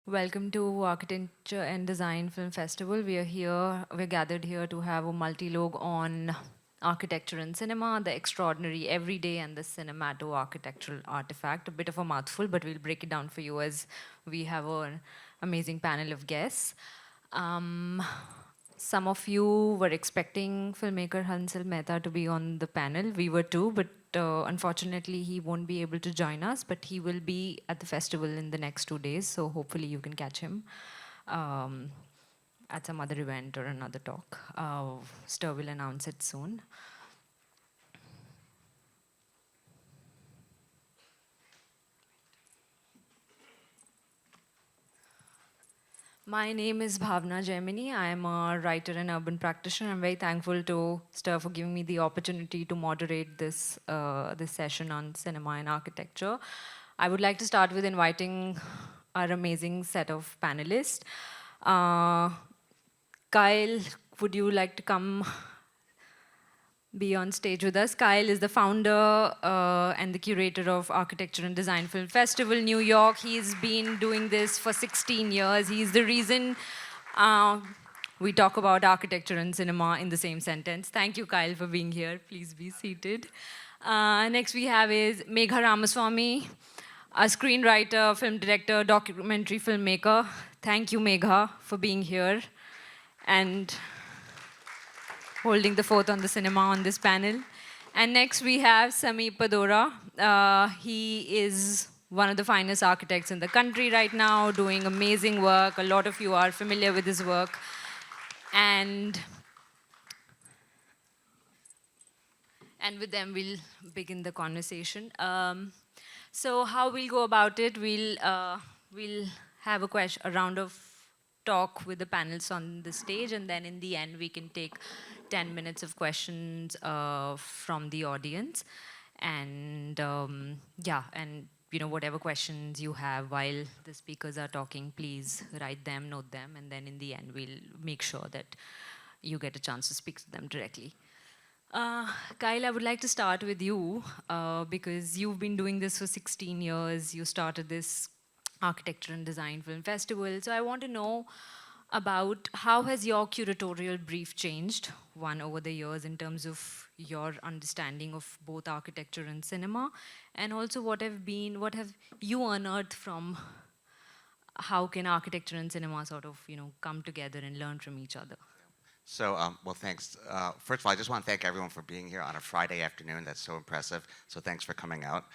Welcome to Architecture and Design Film Festival. We're gathered here to have a multilog on architecture and cinema, the extraordinary everyday, and the Cinemato-Architectural Artefact. A bit of a mouthful, but we'll break it down for you as we have an amazing panel of guests. Um, some of you were expecting filmmaker Hansel Mehta to be on the panel. We were too, but unfortunately, he won't be able to join us, but he will be at the festival in the next 2 days, so hopefully you can catch him um, at some other event or another talk. Stir will announce it soon. My name is Bhawna Jaimini. I am a writer and urban practitioner. I'm very thankful to Stir for giving me the opportunity to moderate this session on cinema and architecture. I would like to start with inviting our amazing set of panelists. Kyle, would you like to come be on stage with us? Kyle is the founder and the curator of Architecture and Design Film Festival, New York. He's been doing this for 16 years. He's the reason we talk about architecture and cinema in the same sentence. Thank you, Kyle, for being here. Please be seated. Next we have is Megha Ramaswamy, a screenwriter, film director, documentary filmmaker. Thank you, Megha, for being here and holding the fort on the cinema on this panel. And next we have Sameep Padora. He is one of the finest architects in the country right now, doing amazing work. A lot of you are familiar with his work. And with them, we'll begin the conversation. So how we'll go about it, we'll have a round of talk with the panelists on the stage, and then in the end, we can take 10 minutes of questions from the audience. And and whatever questions you have while the speakers are talking, please write them, note them, and then in the end, we'll make sure that you get a chance to speak to them directly. Kyle, I would like to start with you because you've been doing this for 16 years. You started this Architecture and Design Film Festival. So I want to know about how has your curatorial brief changed, one, over the years in terms of your understanding of both architecture and cinema, and also what have you unearthed from how can architecture and cinema sort of come together and learn from each other? So, well, thanks. First of all, I just want to thank everyone for being here on a Friday afternoon. That's so impressive. So thanks for coming out.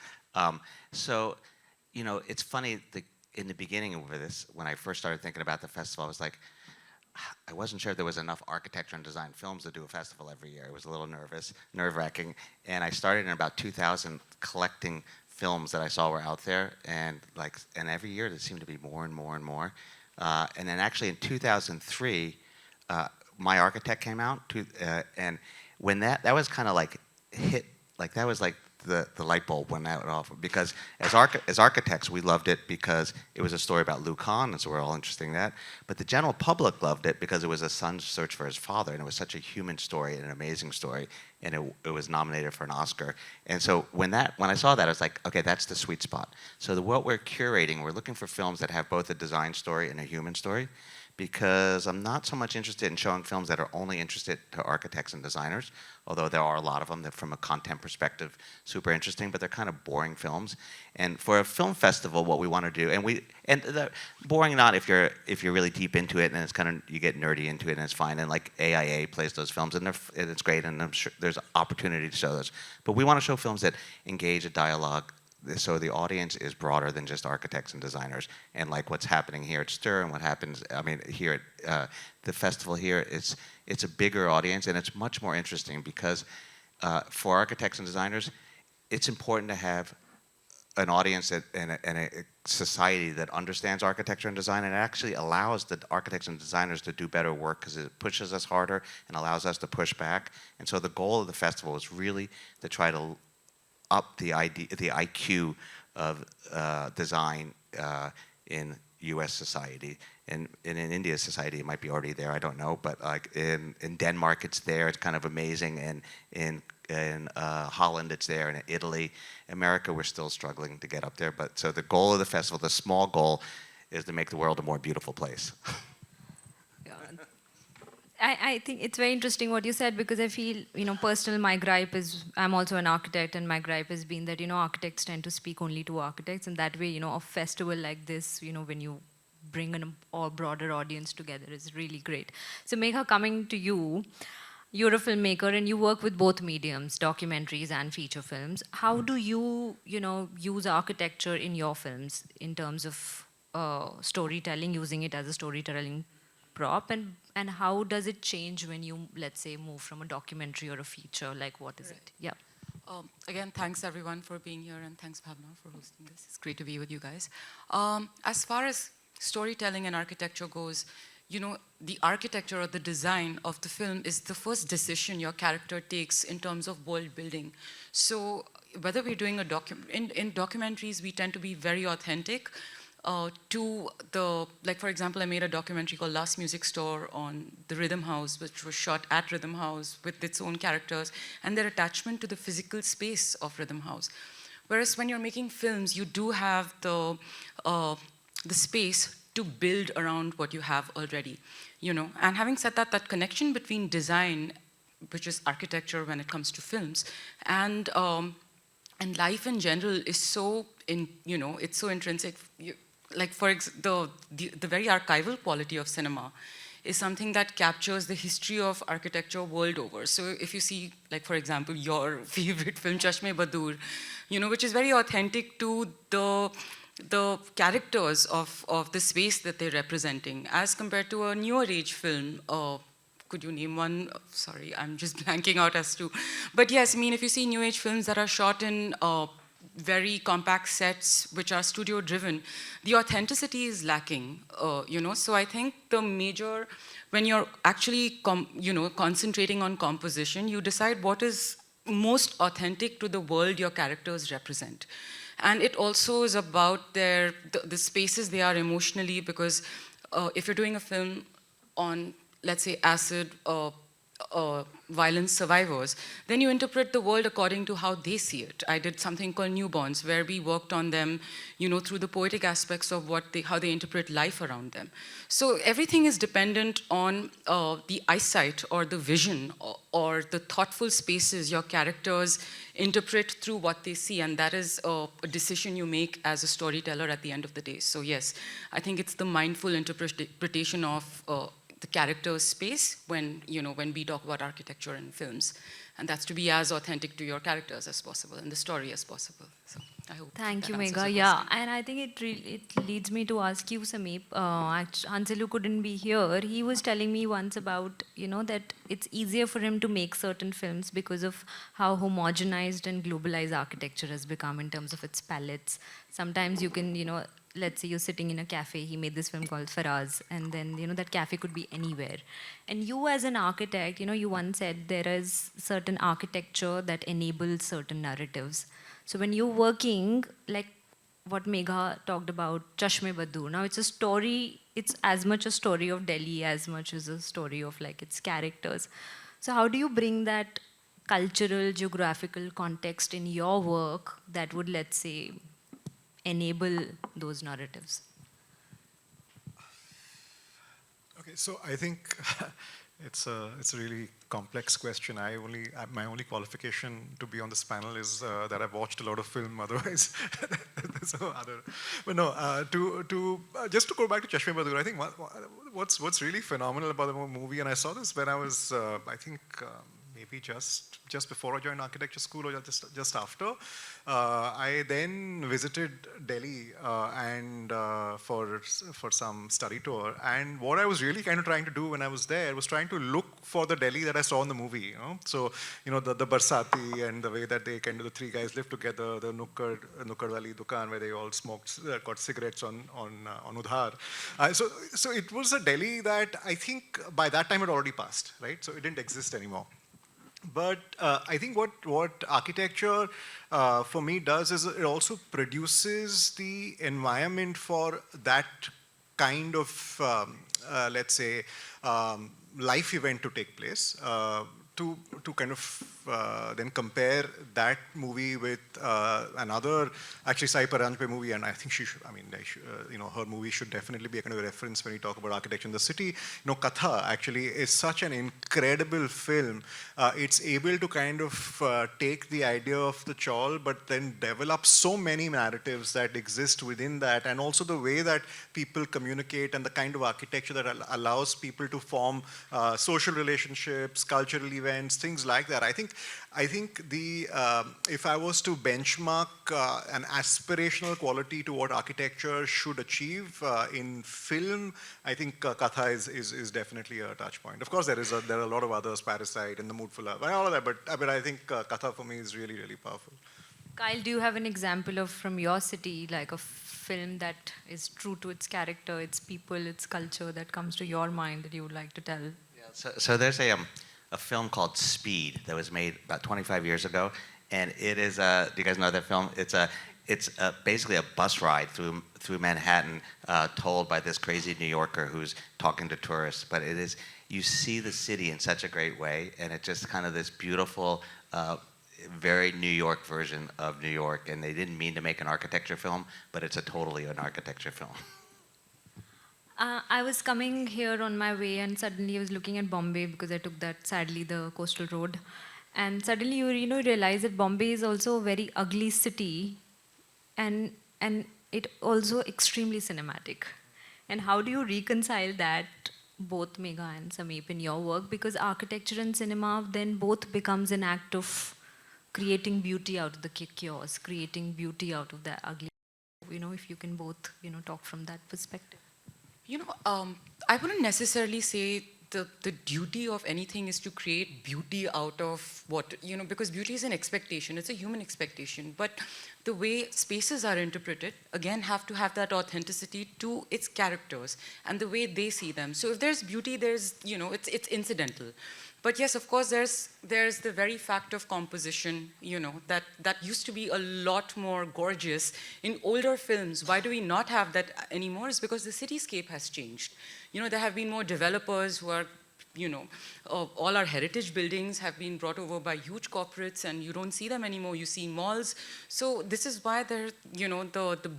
So, it's funny, in the beginning of this, when I first started thinking about the festival, I was like, I wasn't sure there was enough architecture and design films to do a festival every year. I was a little nerve-wracking. And I started in about 2000 collecting films that I saw were out there. And every year there seemed to be more and more and more. And then actually in 2003, My Architect came out, and when that was kind of like hit, like that was like the light bulb went out off. Because as architects, we loved it because it was a story about Lou Kahn, and so we're all interested in that. But the general public loved it because it was a son's search for his father, and it was such a human story and an amazing story, and it was nominated for an Oscar. And so when I saw that, I was like, okay, that's the sweet spot. So what we're curating, we're looking for films that have both a design story and a human story, because I'm not so much interested in showing films that are only interested to architects and designers, although there are a lot of them that from a content perspective, super interesting, but they're kind of boring films. And for a film festival, what we want to do, boring not if you're really deep into it and it's kind of, you get nerdy into it and it's fine, and like AIA plays those films and it's great, and I'm sure there's opportunity to show those. But we want to show films that engage a dialogue, so the audience is broader than just architects and designers. And like what's happening here at Stir and what happens, here at the festival here, it's a bigger audience, and it's much more interesting because for architects and designers, it's important to have an audience and a society that understands architecture and design, and it actually allows the architects and designers to do better work because it pushes us harder and allows us to push back. And so the goal of the festival is really to try to up the IQ of design in U.S. society. And in India's society, it might be already there, I don't know. But like in Denmark, it's there. It's kind of amazing. And in Holland, it's there. And in Italy, America, we're still struggling to get up there. But so the goal of the festival, the small goal, is to make the world a more beautiful place. I think it's very interesting what you said, because I feel, personal, my gripe is, I'm also an architect, and my gripe has been that, architects tend to speak only to architects, and that way, a festival like this, when you bring a broader audience together is really great. So Megha, coming to you, you're a filmmaker and you work with both mediums, documentaries and feature films. How do you, use architecture in your films in terms of storytelling, using it as a storytelling prop, and how does it change when you, let's say, move from a documentary or a feature? Like, what is it? Yeah. Again, thanks everyone for being here, and thanks Bhavna for hosting this. It's great to be with you guys. As far as storytelling and architecture goes, the architecture or the design of the film is the first decision your character takes in terms of world building. So whether we're doing in documentaries, we tend to be very authentic to the, like for example, I made a documentary called Last Music Store on the Rhythm House, which was shot at Rhythm House with its own characters and their attachment to the physical space of Rhythm House. Whereas when you're making films, you do have the space to build around what you have already, And having said that, that connection between design, which is architecture when it comes to films, and life in general is so it's so intrinsic. Like for the very archival quality of cinema is something that captures the history of architecture world over. So if you see, like for example, your favorite film, Chashme Badur, which is very authentic to the characters of the space that they're representing, as compared to a newer age film. Could you name one? Sorry, I'm just blanking out as to. But yes, I mean, if you see new age films that are shot in very compact sets, which are studio driven, the authenticity is lacking, So I think the major, when you're actually, concentrating on composition, you decide what is most authentic to the world your characters represent. And it also is about the spaces they are emotionally, because if you're doing a film on, let's say, acid violence survivors, then you interpret the world according to how they see it. I did something called Newborns, where we worked on them, through the poetic aspects of how they interpret life around them. So everything is dependent on the eyesight or the vision or the thoughtful spaces your characters interpret through what they see, and that is a decision you make as a storyteller at the end of the day. So yes, I think it's the mindful interpretation of the character's space when we talk about architecture in films, and that's to be as authentic to your characters as possible and the story as possible. So I hope. Thank you, that answers Megha. your Yeah, question. and I think it leads me to ask you, Sameep. Hanselu couldn't be here. He was telling me once about that it's easier for him to make certain films because of how homogenized and globalized architecture has become in terms of its palettes. Sometimes you can let's say you're sitting in a cafe. He made this film called Faraz, and then that cafe could be anywhere. And you, as an architect, you once said there is certain architecture that enables certain narratives. So when you're working, like what Megha talked about, Chashme Badur, now it's a story. It's as much a story of Delhi as much as a story of like its characters. So how do you bring that cultural, geographical context in your work that would, let's say, enable those narratives? Okay, so I think it's a really complex question. My only qualification to be on this panel is that I've watched a lot of film. Otherwise, but no. Just to go back to Chashme Badur, I think what's really phenomenal about the movie, and I saw this when I was I think maybe just before I joined architecture school or just after. I then visited Delhi and for some study tour. And what I was really kind of trying to do when I was there was trying to look for the Delhi that I saw in the movie. So the Barsati and the way that they kind of the three guys lived together, the Nukkad Wali Dukan where they all smoked, got cigarettes on Udhar. So it was a Delhi that I think by that time it already passed, right? So it didn't exist anymore. But I think what architecture for me does is it also produces the environment for that kind of, let's say, life event to take place. to kind of then compare that movie with another, actually Sai Paranjpe movie, and I think she should, I mean, her movie should definitely be a kind of reference when you talk about architecture in the city. Katha actually is such an incredible film. It's able to kind of take the idea of the chawl, but then develop so many narratives that exist within that, and also the way that people communicate and the kind of architecture that allows people to form social relationships, cultural events, things like that. I think the if I was to benchmark an aspirational quality to what architecture should achieve in film, I think Katha is definitely a touch point. Of course, there are a lot of others, Parasite and The Mood for Love, and all of that. But I think Katha for me is really, really powerful. Kyle, do you have an example of from your city, like a film that is true to its character, its people, its culture, that comes to your mind that you would like to tell? Yeah, so there's a film called Speed that was made about 25 years ago, and it is do you guys know that film? It's basically a bus ride through Manhattan, told by this crazy New Yorker who's talking to tourists. But it is, you see the city in such a great way, and it's just kind of this beautiful, very New York version of New York. And they didn't mean to make an architecture film, but it's totally an architecture film. I was coming here on my way, and suddenly I was looking at Bombay because I took that, sadly, the coastal road. And suddenly you realize that Bombay is also a very ugly city, and it also extremely cinematic. And how do you reconcile that, both Megha and Sameep, in your work? Because architecture and cinema then both becomes an act of creating beauty out of the chaos, creating beauty out of the ugly. If you can both, talk from that perspective. I wouldn't necessarily say the duty of anything is to create beauty out of what, because beauty is an expectation, it's a human expectation. But the way spaces are interpreted, again, have to have that authenticity to its characters and the way they see them. So if there's beauty, there's, it's incidental. But yes, of course, there's the very fact of composition, that used to be a lot more gorgeous in older films. Why do we not have that anymore? It's because the cityscape has changed. There have been more developers who are, all our heritage buildings have been brought over by huge corporates, and you don't see them anymore. You see malls. So this is why the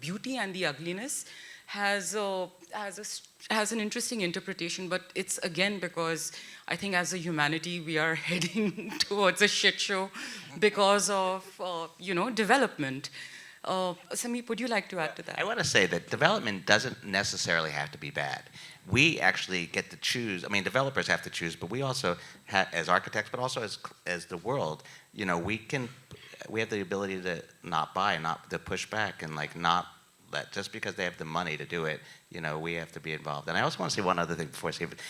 beauty and the ugliness has an interesting interpretation, but it's again because I think as a humanity we are heading towards a shit show because of development. Sameep, would you like to add to that? I want to say that development doesn't necessarily have to be bad. We actually get to choose. I mean, developers have to choose, but we also, as architects, but also as the world, we have the ability to not buy, not to push back, and not let, just because they have the money to do it, we have to be involved. And I also want to say one other thing before I say it.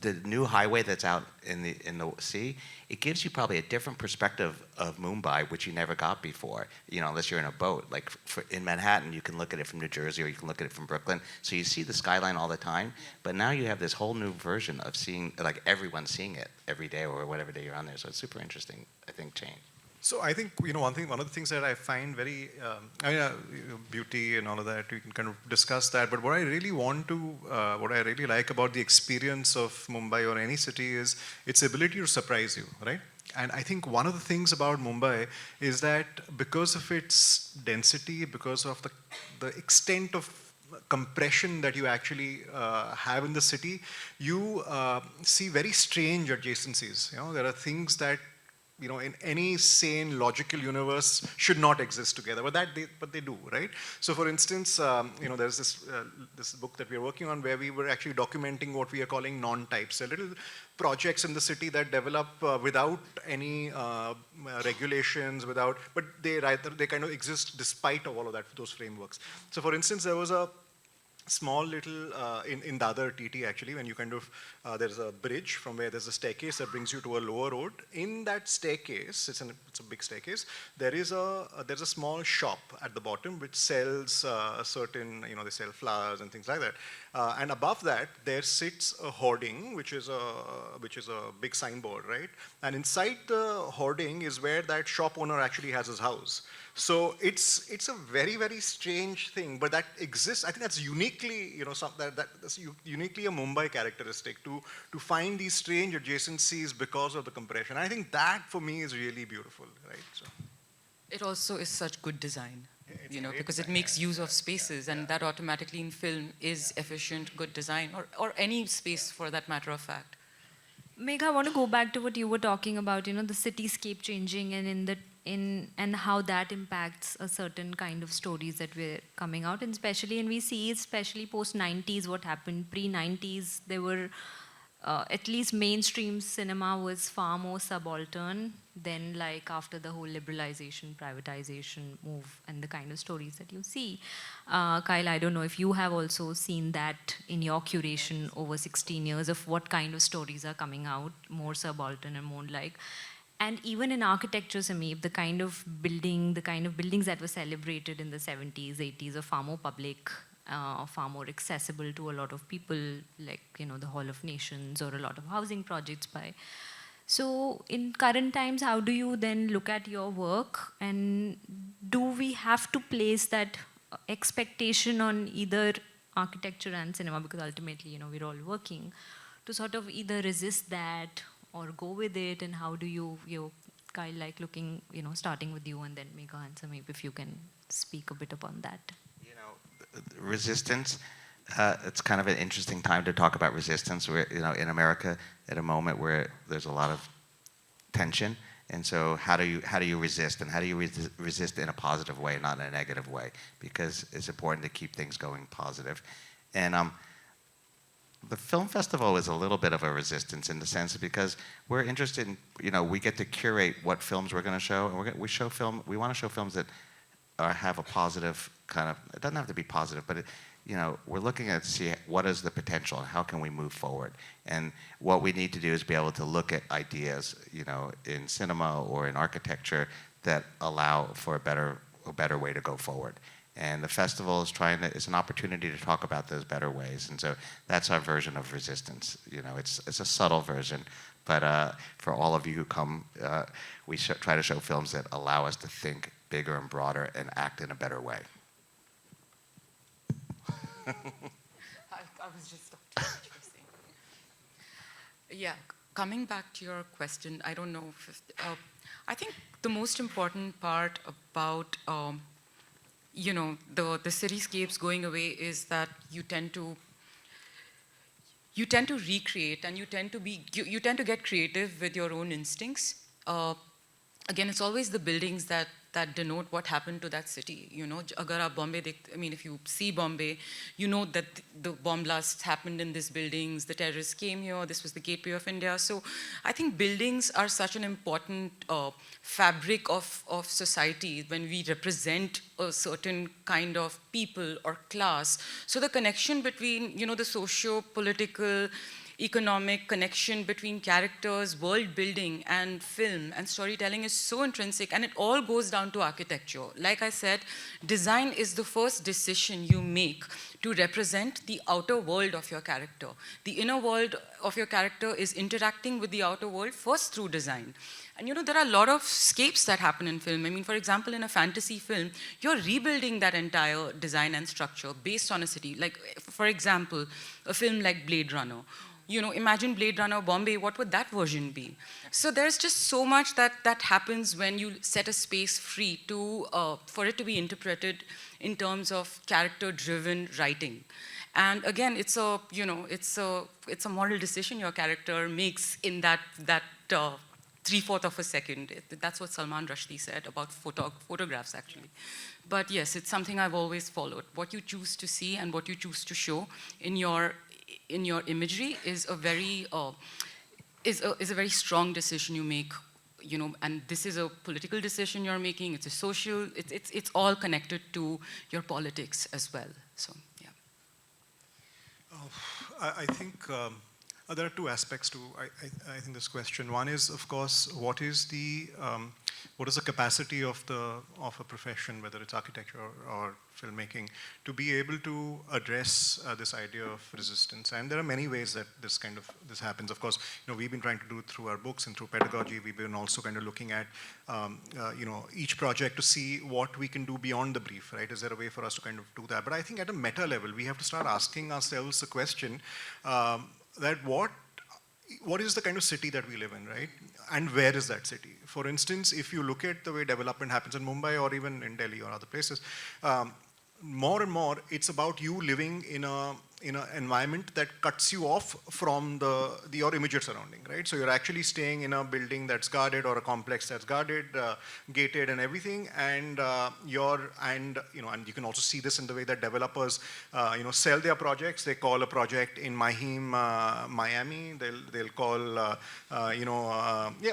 The new highway that's out in the sea, it gives you probably a different perspective of Mumbai, which you never got before, unless you're in a boat. Like in Manhattan, you can look at it from New Jersey, or you can look at it from Brooklyn. So you see the skyline all the time, but now you have this whole new version of seeing, like everyone seeing it every day or whatever day you're on there. So it's super interesting, I think, change. So I think one of the things that I find very beauty and all of that, we can kind of discuss that. But what I really what I really like about the experience of Mumbai or any city is its ability to surprise you, right? And I think one of the things about Mumbai is that because of its density, because of the extent of compression that you actually have in the city, you see very strange adjacencies. There are things that in any sane, logical universe should not exist together, but they do, right? So, for instance, there's this book that we're working on where we were actually documenting what we are calling non-types, so little projects in the city that develop without any regulations, but they kind of exist despite of all of that, those frameworks. So, for instance, there was a small little, in Dadar TT actually, when you kind of, there's a bridge from where there's a staircase that brings you to a lower road. In that staircase, it's a big staircase, there's a small shop at the bottom which sells certain, they sell flowers and things like that. And above that, there sits a hoarding, which is a big signboard, right? And inside the hoarding is where that shop owner actually has his house. So it's a very, very strange thing, but that exists. I think that's uniquely, that's uniquely a Mumbai characteristic to find these strange adjacencies because of the compression. I think that for me is really beautiful, right? So. It also is such good design, It's you know, great because it design, makes yeah, use of spaces, and that automatically in film is efficient, good design, or any space for that matter of fact. Megha, I want to go back to what you were talking about, the cityscape changing and how that impacts a certain kind of stories that we're coming out, and we see, especially post 90s, what happened. Pre 90s, there were at least mainstream cinema was far more subaltern than like after the whole liberalization, privatization move and the kind of stories that you see. Kyle, I don't know if you have also seen that in your curation over 16 years of what kind of stories are coming out, more subaltern and more like. And even in architecture, Sameep, the kind of buildings that were celebrated in the 70s, 80s are far more public, far more accessible to a lot of people, like, the Hall of Nations or a lot of housing projects by. So in current times, how do you then look at your work, and do we have to place that expectation on either architecture and cinema, because ultimately, we're all working, to sort of either resist that or go with it, and how do you Kyle, like looking, starting with you and then Megha and Sameep, if you can speak a bit upon that. Resistance, it's kind of an interesting time to talk about resistance. We're, in America at a moment where there's a lot of tension, and so how do you resist, and how do you resist in a positive way, not in a negative way, because it's important to keep things going positive. And the film festival is a little bit of a resistance in the sense because we're interested in, we get to curate what films we're going to show, and we want to show films that have a positive kind of, it doesn't have to be positive, but we're looking at see what is the potential and how can we move forward. And what we need to do is be able to look at ideas, in cinema or in architecture that allow for a better way to go forward. And the festival is it's an opportunity to talk about those better ways. And so that's our version of resistance. It's a subtle version, but for all of you who come, we try to show films that allow us to think bigger and broader and act in a better way. I was just stopped what you were saying. Yeah, coming back to your question, I don't know if, I think the most important part about the cityscapes going away is that you tend to recreate, and you tend to get creative with your own instincts. Again, it's always the buildings that denote what happened to that city. Agar aap Bombay if you see Bombay, you know that the bomb blasts happened in these buildings, the terrorists came here, this was the gateway of India. So I think buildings are such an important fabric of society when we represent a certain kind of people or class. So the connection between, the socio-political, economic connection between characters, world building, and film and storytelling is so intrinsic, and it all goes down to architecture. Like I said, design is the first decision you make to represent the outer world of your character. The inner world of your character is interacting with the outer world first through design. And there are a lot of scapes that happen in film. For example, in a fantasy film, you're rebuilding that entire design and structure based on a city. Like, for example, a film like Blade Runner. Imagine Blade Runner Bombay, what would that version be? So there's just so much that happens when you set a space free for it to be interpreted in terms of character-driven writing. And again, it's a moral decision your character makes in that 3/4 of a second. That's what Salman Rushdie said about photographs, actually. But yes, it's something I've always followed. What you choose to see and what you choose to show in your imagery is a very strong decision you make, and this is a political decision you're making. It's a social. It's all connected to your politics as well. So yeah. I think There are two aspects to, I think, this question. One is, of course, what is the capacity of a profession, whether it's architecture or filmmaking, to be able to address this idea of resistance? And there are many ways that this happens. Of course, we've been trying to do it through our books and through pedagogy. We've been also kind of looking at, each project to see what we can do beyond the brief, right? Is there a way for us to kind of do that? But I think at a meta level, we have to start asking ourselves the question, that what is the kind of city that we live in, right? And where is that city? For instance, if you look at the way development happens in Mumbai or even in Delhi or other places, more and more it's about you living in an environment that cuts you off from your immediate surrounding, right? So you're actually staying in a building that's guarded or a complex that's guarded, gated and everything, and and you can also see this in the way that developers sell their projects. They call a project in Mahim, Miami. They'll call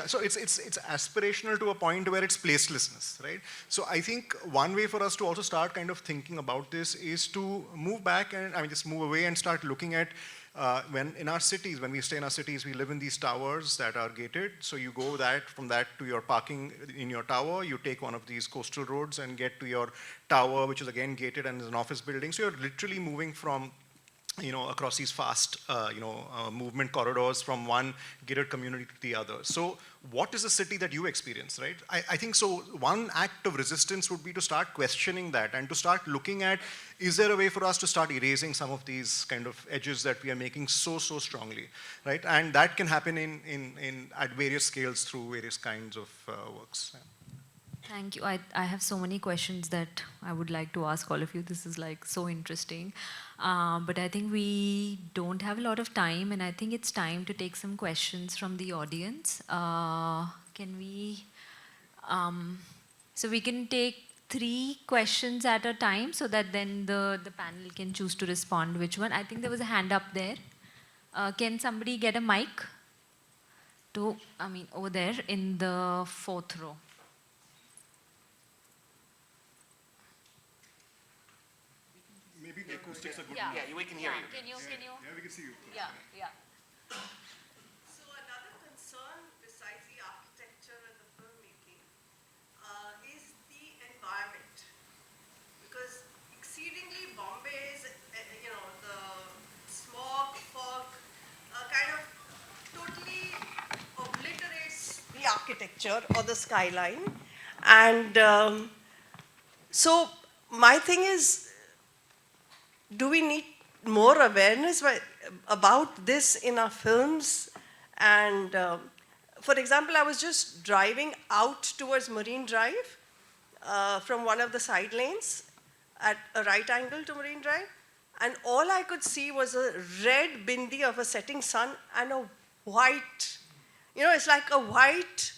So it's aspirational to a point where it's placelessness, right? So I think one way for us to also start kind of thinking about this is to move back and just move away and start looking at when we stay in our cities, we live in these towers that are gated. So you go from that to your parking in your tower, you take one of these coastal roads and get to your tower, which is again gated and is an office building. So you're literally moving from across these fast, movement corridors from one gated community to the other. So what is the city that you experience, right? I think so one act of resistance would be to start questioning that and to start looking at, is there a way for us to start erasing some of these kind of edges that we are making so strongly, right? And that can happen at various scales through various kinds of works. Yeah. Thank you. I have so many questions that I would like to ask all of you. This is like so interesting. But I think we don't have a lot of time, and I think it's time to take some questions from the audience. Can we? So we can take 3 questions at a time so that then the panel can choose to respond which one. I think there was a hand up there. Can somebody get a mic? Over there in the 4th row. Maybe the acoustics are good. Yeah, we can hear you. Can you? Yeah, we can see you. Yeah. So another concern besides the architecture and the filmmaking is the environment, because exceedingly Bombay's, the smog, fog, kind of totally obliterates the architecture or the skyline, and so my thing is, do we need more awareness about this in our films? And for example, I was just driving out towards Marine Drive from one of the side lanes at a right angle to Marine Drive, and all I could see was a red bindi of a setting sun and a white, it's like a white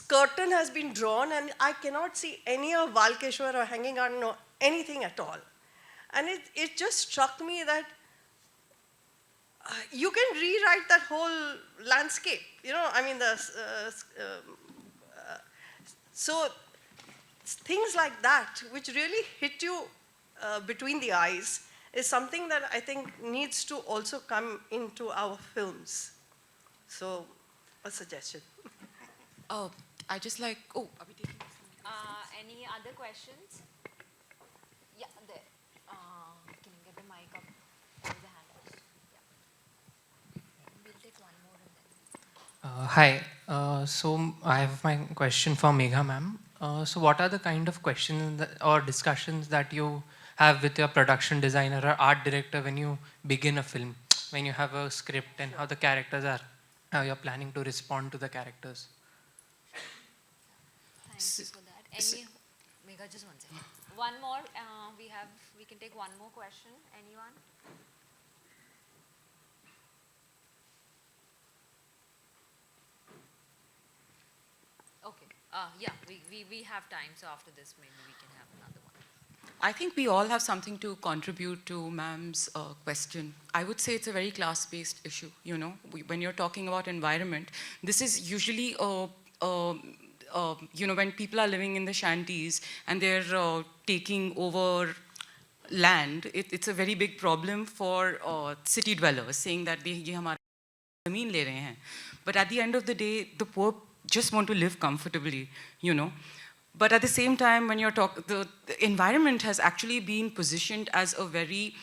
curtain has been drawn, and I cannot see any of Valkeshwar or Hanging Garden or anything at all. And it just struck me that you can rewrite that whole landscape, so things like that, which really hit you between the eyes, is something that I think needs to also come into our films. So, a suggestion. Oh, are we taking this? Any other questions? Yeah, there. Can you get the mic up? There's a hand up. Yeah. We'll take one more and then. Hi. So I have my question for Megha ma'am. So what are the kind of questions or discussions that you have with your production designer or art director when you begin a film, when you have a script and how the characters are, how you're planning to respond to the characters? Thank you for that. Megha, just one second. One more. We can take one more question. Anyone? Okay. We have time. So after this, maybe we can have another one. I think we all have something to contribute to ma'am's question. I would say it's a very class-based issue. When you're talking about environment, this is usually when people are living in the shanties and they're taking over land, it's a very big problem for city dwellers, saying that ye hamara ज़मीन ले रहे हैं. But at the end of the day, the poor just want to live comfortably, you know. But at the same time, when you're talking, the environment has actually been positioned as a very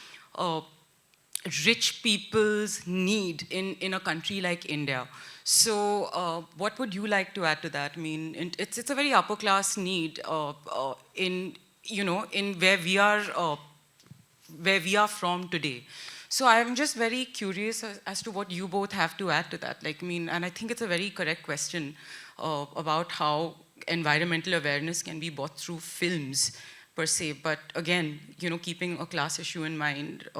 rich people's need in a country like India. So what would you like to add to that? I mean, it's a very upper class need in, you know, in where we are from today. So I'm just very curious as to what you both have to add to that. Like, I mean, and I think it's a very correct question about how environmental awareness can be brought through films per se. But again, you know, keeping a class issue in mind,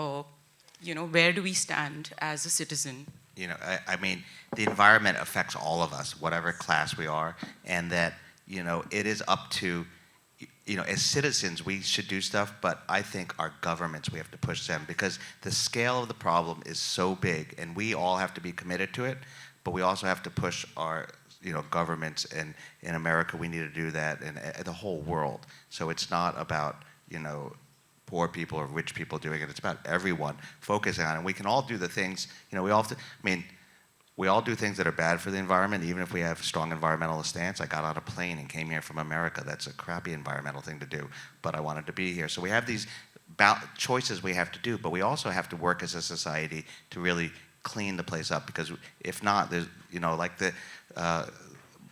you know, where do we stand as a citizen? You know, I mean, the environment affects all of us, whatever class we are, and that, you know, it is up to, you know, as citizens, we should do stuff, but I think our governments, we have to push them, because the scale of the problem is so big, and we all have to be committed to it, but we also have to push our, you know, governments, and in America, we need to do that, and the whole world. So it's not about, you know, poor people or rich people doing it. It's about everyone focusing on it. And we can all do the things, you know, we all have to, I mean, we all do things that are bad for the environment, even if we have strong environmentalist stance. I got on a plane and came here from America. That's a crappy environmental thing to do, but I wanted to be here. So we have these choices we have to do, but we also have to work as a society to really clean the place up, because if not, there's, you know, like the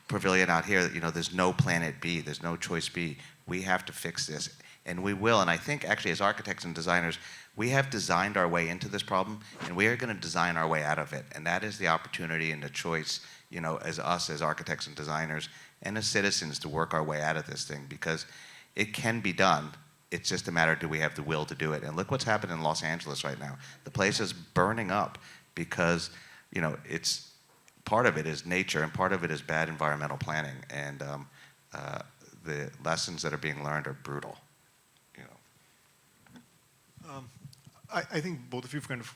pavilion out here, you know, there's no planet B, there's no choice B. We have to fix this, and we will. And I think actually as architects and designers, we have designed our way into this problem, and we are going to design our way out of it. And that is the opportunity and the choice, you know, as us as architects and designers and as citizens, to work our way out of this thing, because it can be done. It's just a matter, do we have the will to do it? And look what's happening in Los Angeles right now. The place is burning up because, you know, it's part of it is nature and part of it is bad environmental planning. And the lessons that are being learned are brutal. You know. I think both of you have kind of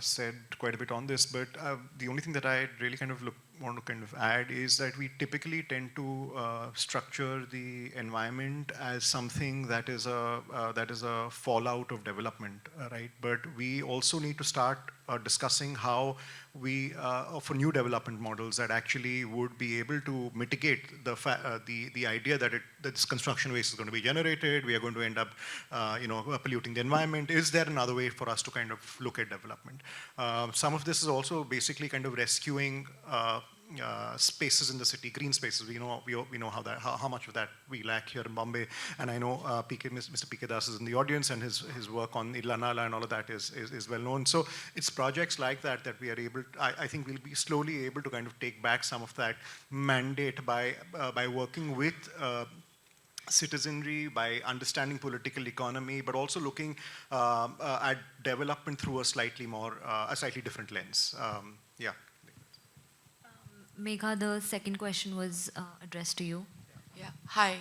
said quite a bit on this, but the only thing that I really kind of want to kind of add is that we typically tend to structure the environment as something that is a fallout of development, right? But we also need to start discussing how we, for new development models that actually would be able to mitigate the idea that this construction waste is going to be generated, we are going to end up, you know, polluting the environment. Is there another way for us to kind of look at development? Some of this is also basically kind of rescuing spaces in the city, green spaces. We know how much of that we lack here in Bombay, and I know Mr. P.K. Das is in the audience, and his work on Illa Nala and all of that is well known. So it's projects like that we are able to, I think we'll be slowly able to kind of take back some of that mandate by working with citizenry, by understanding political economy, but also looking at development through a slightly different lens. Yeah. Megha, the second question was addressed to you. Yeah, hi.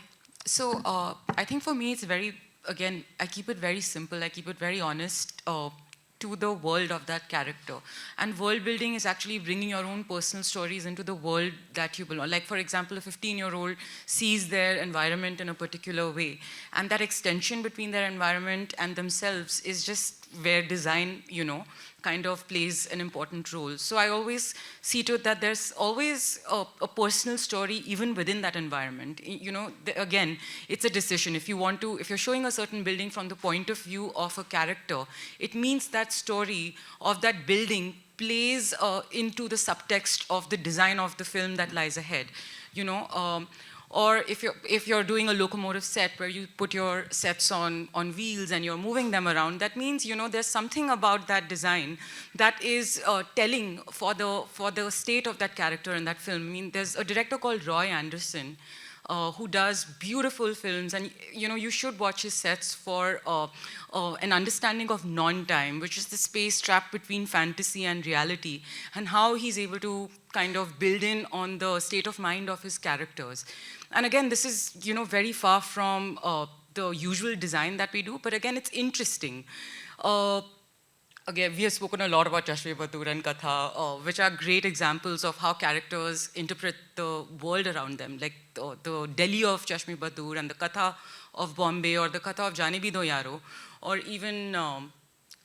So I think for me it's very, again, I keep it very simple, I keep it very honest to the world of that character. And world building is actually bringing your own personal stories into the world that you belong. Like for example, a 15-year-old sees their environment in a particular way, and that extension between their environment and themselves is just where design, you know, kind of plays an important role. So I always see to it that there's always a personal story even within that environment. You know, again, it's a decision. If you're showing a certain building from the point of view of a character, it means that story of that building plays into the subtext of the design of the film that lies ahead. You know, or if you're doing a locomotive set where you put your sets on wheels and you're moving them around, that means, you know, there's something about that design that is telling for the state of that character in that film. I mean, there's a director called Roy Anderson who does beautiful films, and you know, you should watch his sets for an understanding of non-time, which is the space trapped between fantasy and reality, and how he's able to kind of build in on the state of mind of his characters. And again, this is, you know, very far from the usual design that we do, but again, it's interesting. Again, we have spoken a lot about Chashme Badur and Katha, which are great examples of how characters interpret the world around them, like the Delhi of Chashme Badur and the Katha of Bombay, or the Katha of Jane Bhi Do Yaro, or even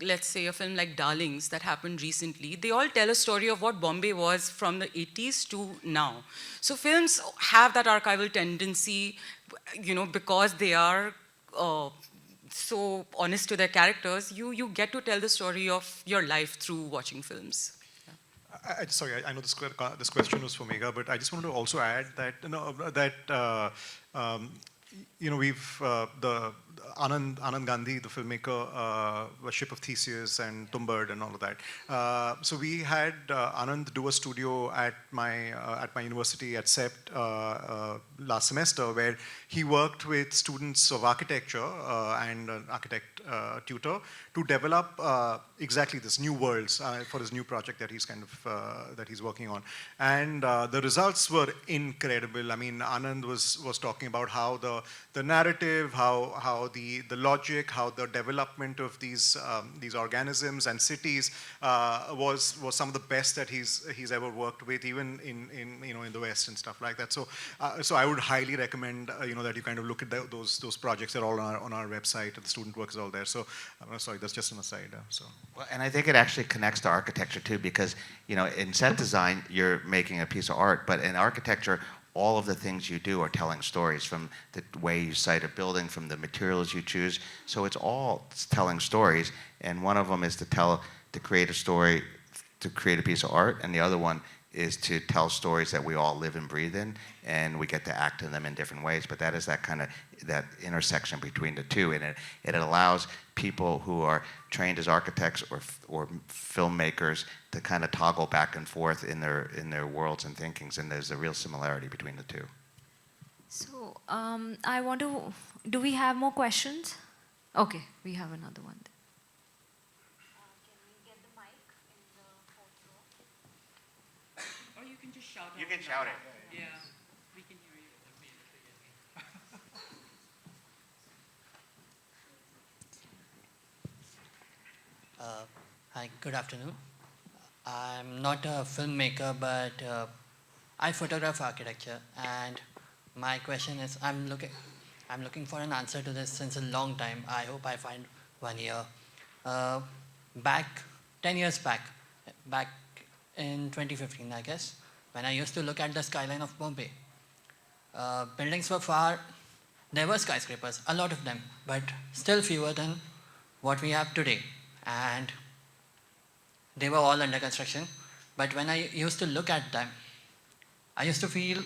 let's say, a film like Darlings that happened recently, they all tell a story of what Bombay was from the 80s to now. So films have that archival tendency, because they are so honest to their characters, you get to tell the story of your life through watching films. Sorry, I know this question was for Megha, but I just wanted to also add that we've the Anand Gandhi, the filmmaker, Ship of Theseus and Tumbad and all of that. So we had Anand do a studio at my university at CEPT last semester, where he worked with students of architecture and an architect tutor to develop exactly this new worlds for his new project that he's working on. And the results were incredible. I mean, Anand was talking about how the narrative, how the logic, how the development of these organisms and cities was some of the best that he's ever worked with, even in the West and stuff like that. So I would highly recommend that you kind of look at those projects. They're all on our website, and the student work is all there. So sorry, that's just an aside. Well, and I think it actually connects to architecture too, because in set design you're making a piece of art, but in architecture, all of the things you do are telling stories, from the way you site a building, from the materials you choose. So it's all telling stories, and one of them is to create a story, to create a piece of art, and the other one is to tell stories that we all live and breathe in, and we get to act in them in different ways. But that is that intersection between the two, and it allows people who are trained as architects or filmmakers to kind of toggle back and forth in their worlds and thinkings, and there's a real similarity between the two. So do we have more questions? Okay, we have another one. Can we get the mic in the fourth row? Or you can just shout out. You can shout it. Yeah, we can hear you. Hi, good afternoon. I'm not a filmmaker, but I photograph architecture, and my question is, I'm looking for an answer to this since a long time. I hope I find one here. 10 years back in 2015, I guess, when I used to look at the skyline of Bombay, buildings were there were skyscrapers, a lot of them, but still fewer than what we have today. And they were all under construction. But when I used to look at them, I used to feel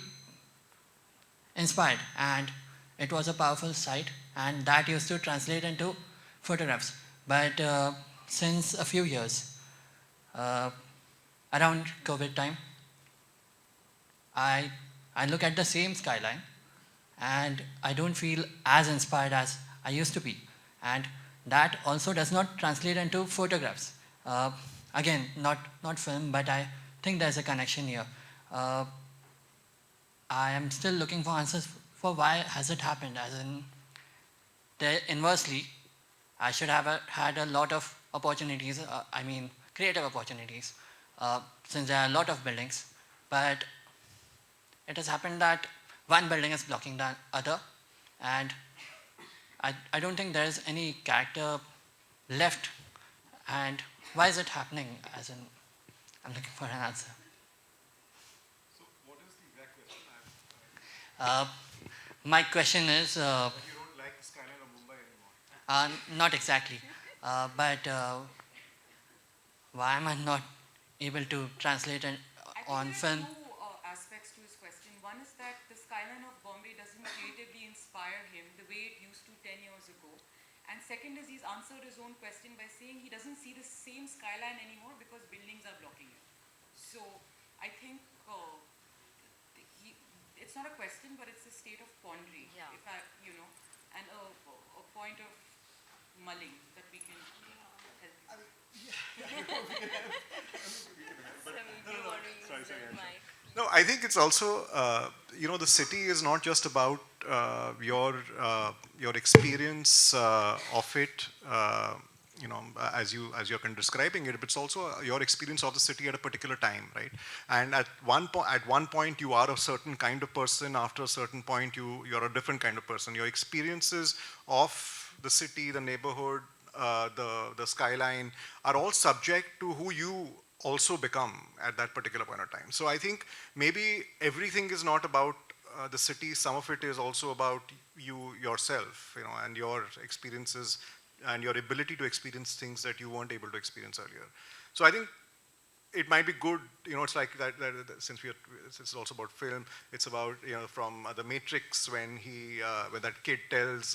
inspired, and it was a powerful sight, and that used to translate into photographs. But since a few years, around COVID time, I look at the same skyline, and I don't feel as inspired as I used to be. And that also does not translate into photographs. Again, not film, but I think there's a connection here. I am still looking for answers for why has it happened, as in, inversely, I should have had a lot of opportunities, creative opportunities, since there are a lot of buildings, but it has happened that one building is blocking the other, and I don't think there is any character left. And why is it happening? As in, I'm looking for an answer. So what is the exact question? My question is... you don't like the skyline of Mumbai anymore? Not exactly. But why am I not able to translate it on film? Two aspects to his question. One is that the skyline of Bombay doesn't creatively inspire him the way it used to 10 years ago. And second is, he's answered his own question by saying he doesn't see the same skyline anymore because buildings are blocking it. So I think it's not a question, but it's a state of pondering. Yeah. And a point of mulling that we can help. No, I think it's also, the city is not just about your experience of it, as you're kind of describing it, but it's also your experience of the city at a particular time, right? And at one point you are a certain kind of person. After a certain point, you're a different kind of person. Your experiences of the city, the neighborhood, the skyline, are all subject to who you also become at that particular point of time. So I think maybe everything is not about the city. Some of it is also about you yourself, and your experiences and your ability to experience things that you weren't able to experience earlier. So I think it might be good, it's like that since it's also about film, it's about, from The Matrix, when when that kid tells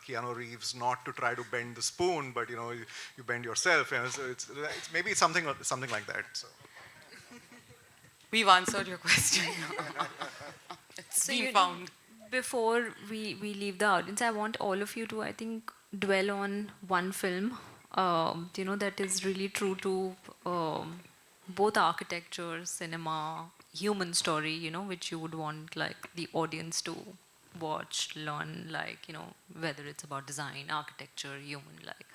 Keanu Reeves not to try to bend the spoon, but you bend yourself. So it's maybe something like that. So. We've answered your question. It's So, been found. before we leave the audience, I want all of you to, I think, dwell on one film, that is really true to both architecture, cinema, human story, which you would want like the audience to watch, learn, like, whether it's about design, architecture, human, like,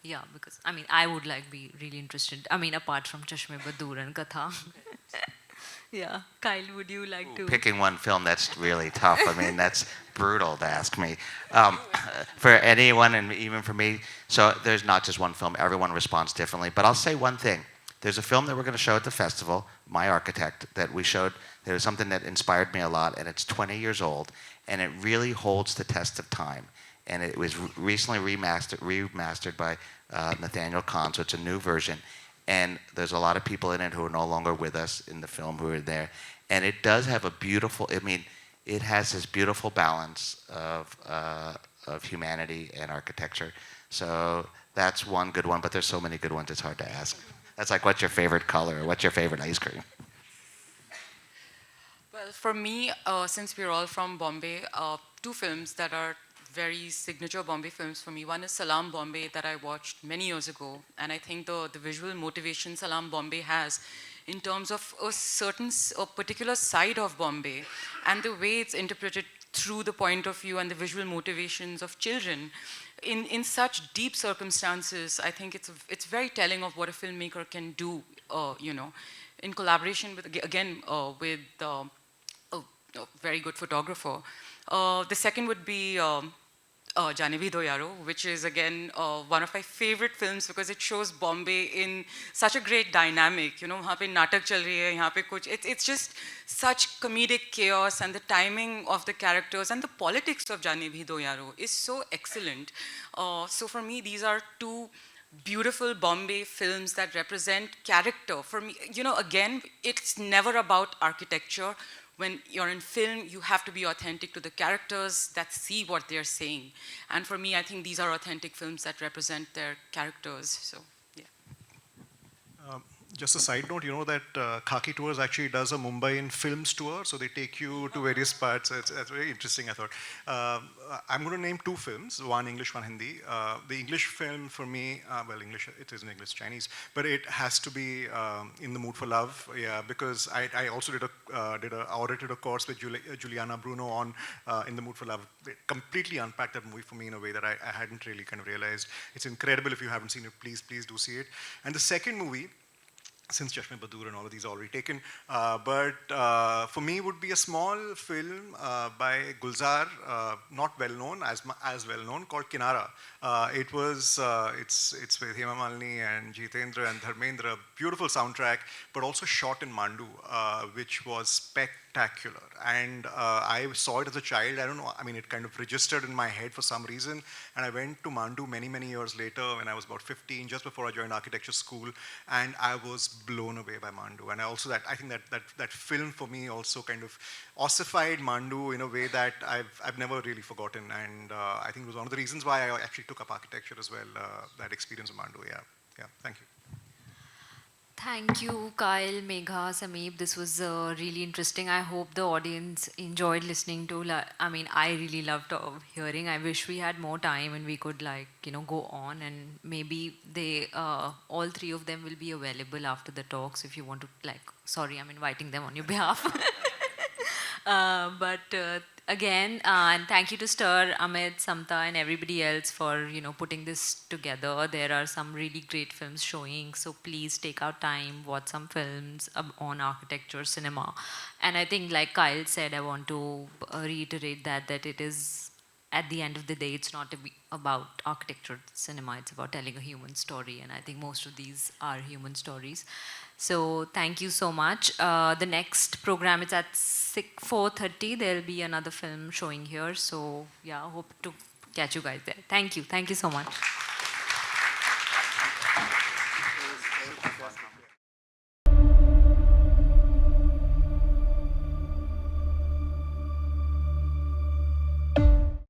yeah, because, I would like be really interested, apart from Chashme Badur and Katha. Yeah, Kyle, would you like to? Picking one film, that's really tough. That's brutal to ask me. For anyone, and even for me, so there's not just one film. Everyone responds differently. But I'll say one thing. There's a film that we're going to show at the festival, My Architect, that we showed. There was something that inspired me a lot, and it's 20 years old, and it really holds the test of time. And it was recently remastered by Nathaniel Kahn, so it's a new version. And there's a lot of people in it who are no longer with us in the film who are there. And it does have a beautiful, it has this beautiful balance of humanity and architecture. So that's one good one, but there's so many good ones, it's hard to ask. That's like, what's your favorite color? Or what's your favorite ice cream? Well, for me, since we're all from Bombay, two films that are very signature Bombay films for me. One is Salaam Bombay that I watched many years ago. And I think the visual motivation Salaam Bombay has in terms of a particular side of Bombay and the way it's interpreted through the point of view and the visual motivations of children in such deep circumstances. I think it's very telling of what a filmmaker can do, in collaboration with, again, with a very good photographer. The second would be Jane Bhi Do Yaro, which is again one of my favorite films because it shows Bombay in such a great dynamic. वहाँ पे नाटक चल रही है, यहाँ पे कुछ. It's just such comedic chaos, and the timing of the characters and the politics of Jane Bhi Do Yaro is so excellent. So for me, these are two beautiful Bombay films that represent character. For me, again, it's never about architecture. When you're in film, you have to be authentic to the characters that see what they're saying. And for me, I think these are authentic films that represent their characters, so yeah. Just a side note, that Khaki Tours actually does a Mumbai in Films tour, so they take you to various parts. It's very interesting, I thought. I'm going to name two films, one English, one Hindi. The English film for me, well, English, it is in English, Chinese, but it has to be In the Mood for Love, yeah, because I also audited a course with Juliana Bruno on In the Mood for Love. They completely unpacked that movie for me in a way that I hadn't really kind of realized. It's incredible. If you haven't seen it, please do see it. And the second movie, since Chashme Badur and all of these are already taken, but for me would be a small film by Gulzar, not well known, as well known, called Kinara. It's with Hema Malini and Jitendra and Dharmendra, beautiful soundtrack, but also shot in Mandu, which was spectacular. And I saw it as a child. I don't know, it kind of registered in my head for some reason. And I went to Mandu many, many years later when I was about 15, just before I joined architecture school. And I was blown away by Mandu. And I think that film for me also kind of ossified Mandu in a way that I've never really forgotten. And I think it was one of the reasons why I actually took up architecture as well, that experience of Mandu. Yeah, thank you. Thank you, Kyle, Megha, Sameep. This was really interesting. I hope the audience enjoyed listening to. I really loved hearing. I wish we had more time and we could go on, and maybe they, all three of them will be available after the talks if you want to. Sorry, I'm inviting them on your behalf. Again, and thank you to Stir, Amit, Samta, and everybody else for putting this together. There are some really great films showing, so please take out time, watch some films on architecture, cinema. And I think, like Kyle said, I want to reiterate that it is at the end of the day, it's not about architecture cinema, it's about telling a human story, and I think most of these are human stories. So thank you so much. The next program is at 4:30. There'll be another film showing here, so yeah, hope to catch you guys there. Thank you so much.